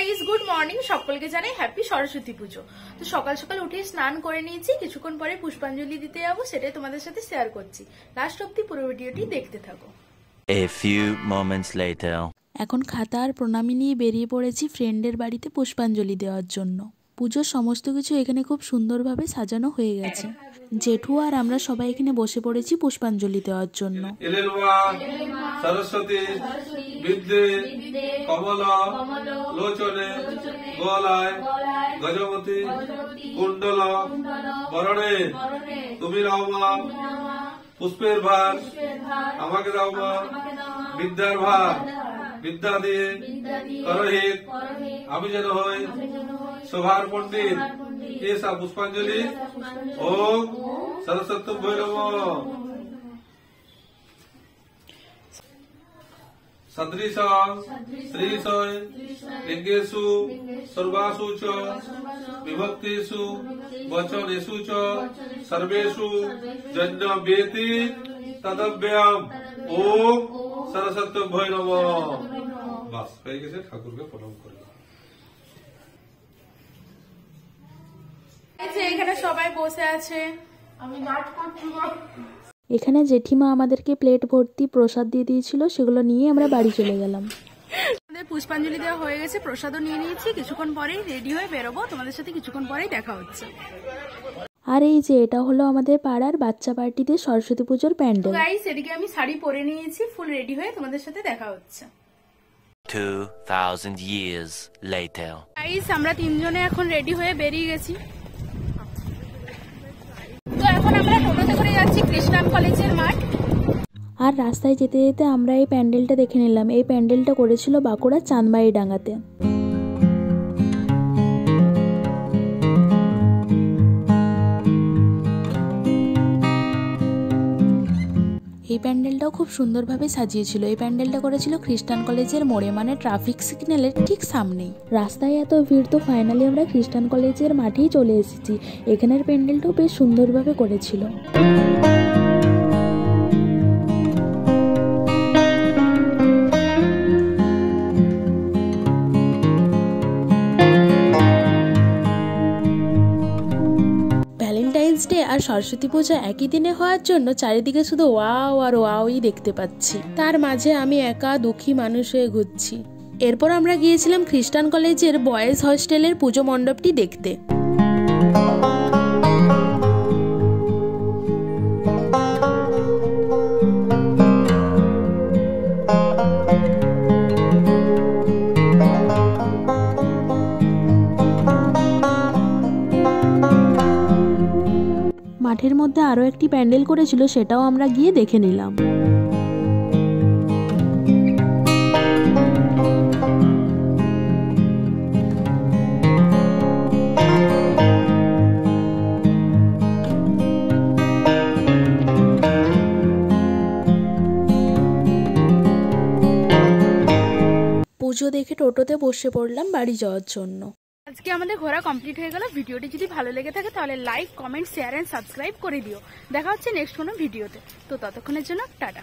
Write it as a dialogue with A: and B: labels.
A: Guys, good morning. সকলকে জানাই happy Saraswati পুজো। তো সকাল সকাল উঠে স্নান করে নিয়েছি, কিছুক্ষণ পরে পুষ্পাঞ্জলি দিতে যাবো, সেটাই তোমাদের সাথে শেয়ার করছি। লাস্ট অবধি পুরো ভিডিওটি দেখতে থাকো।
B: A few moments later.
C: এখন খাতা আর প্রণামী নিয়ে বেরিয়ে পড়েছি ফ্রেন্ডের বাড়িতে পুষ্পাঞ্জলি দেওয়ার জন্য। পুজোর সমস্ত কিছু এখানে খুব সুন্দরভাবে সাজানো হয়ে গেছে। জেঠু আর আমরা সবাই এখানে বসে পড়েছি পুষ্পাঞ্জলি দেওয়ার জন্য।
D: সরস্বতী বিদ্যে কমল লোচনে গোলায় গজমতি কুণ্ডল বরণে তুমি নাও মা পুষ্পের ভার, আমাকে দাও মা বিদ্যার ভার, বিদ্যা দিয়ে করহিত আমি যেন হই শোভার পণ্ডিত। এসা পুষ্পাঞ্জলি ওম সরস্বতী ভৈরব সদৃশ শ্রীশয় লিঙ্গেষু সর্বাসু চ বিভক্তিষু বচনেষু চ সর্বেষু যজ্ঞ বেতি তদব্যম ওম সরস্বতী ভৈরব। বাস হয়ে গেছে, ঠাকুরকে প্রণাম করলাম।
A: এখানে সবাই বসে আছে, আমি নাট করছি।
C: এখানে জেঠিমা আমাদেরকে প্লেট ভর্তি প্রসাদ দিয়ে দিয়েছিল, সেগুলো নিয়ে আমরা বাড়ি চলে গেলাম।
A: আমাদের পুষ্পাঞ্জলি দেওয়া হয়ে গেছে, প্রসাদও নিয়ে নিয়েছি, কিছুক্ষণ পরেই রেডি হয়ে বেরোবো। তোমাদের সাথে কিছুক্ষণ পরেই দেখা হচ্ছে।
C: আর এই যে এটা হলো আমাদের পাড়ার বাচ্চা পার্টিতে সরস্বতী পুজোর প্যান্ডেল।
A: গাইস, এদিকে আমি শাড়ি পরে নিয়েছি, ফুল রেডি হয়ে তোমাদের সাথে দেখা হচ্ছে।
B: 2000 years later.
A: গাইস, আমরা তিনজনে এখন রেডি হয়ে বেরিয়ে গেছি। তো এখন আমরা টোটোতে করে যাচ্ছি কৃষ্ণান কলেজের মাঠ।
C: আর রাস্তায় যেতে যেতে আমরা এই প্যান্ডেলটা দেখে নিলাম। এই প্যান্ডেলটা করেছিল বাঁকুড়া চাঁদমারি ডাঙ্গাতে। এই প্যান্ডেলটাও খুব সুন্দরভাবে সাজিয়েছিল। এই প্যান্ডেলটা করেছিল খ্রিস্টান কলেজের মোড়ে, মানে ট্রাফিক সিগন্যালের ঠিক সামনেই। রাস্তায় এত ভিড়, তো ফাইনালি আমরা খ্রিস্টান কলেজের মাঠেই চলে এসেছি। এখানের প্যান্ডেলটাও বেশ সুন্দরভাবে করেছিল। ভ্যালেন্টাইন্স ডে আর সরস্বতী পূজা একই দিনে হওয়ার জন্য চারিদিকে শুধু ওয়াও আর ওয়াওই দেখতে পাচ্ছি। তার মাঝে আমি একা দুঃখী মানুষ হয়ে ঘুরছি। এরপর আমরা গিয়েছিলাম খ্রিস্টান কলেজের বয়েজ হস্টেলের পুজো মণ্ডপটি দেখতে। মাঠের মধ্যে আরো একটি প্যান্ডেল করেছিল, সেটাও আমরা গিয়ে দেখে নিলাম। পুজো দেখে টোটোতে বসে পড়লাম বাড়ি যাওয়ার জন্য।
A: আজকে আমাদের ঘোরা কমপ্লিট হয়ে গেল। ভিডিওটি যদি ভালো লেগে থাকে তাহলে like, comment, share and subscribe করে দিও। দেখা হচ্ছে নেক্সট কোনো ভিডিওতে। তো ততক্ষণের জন্য টাটা।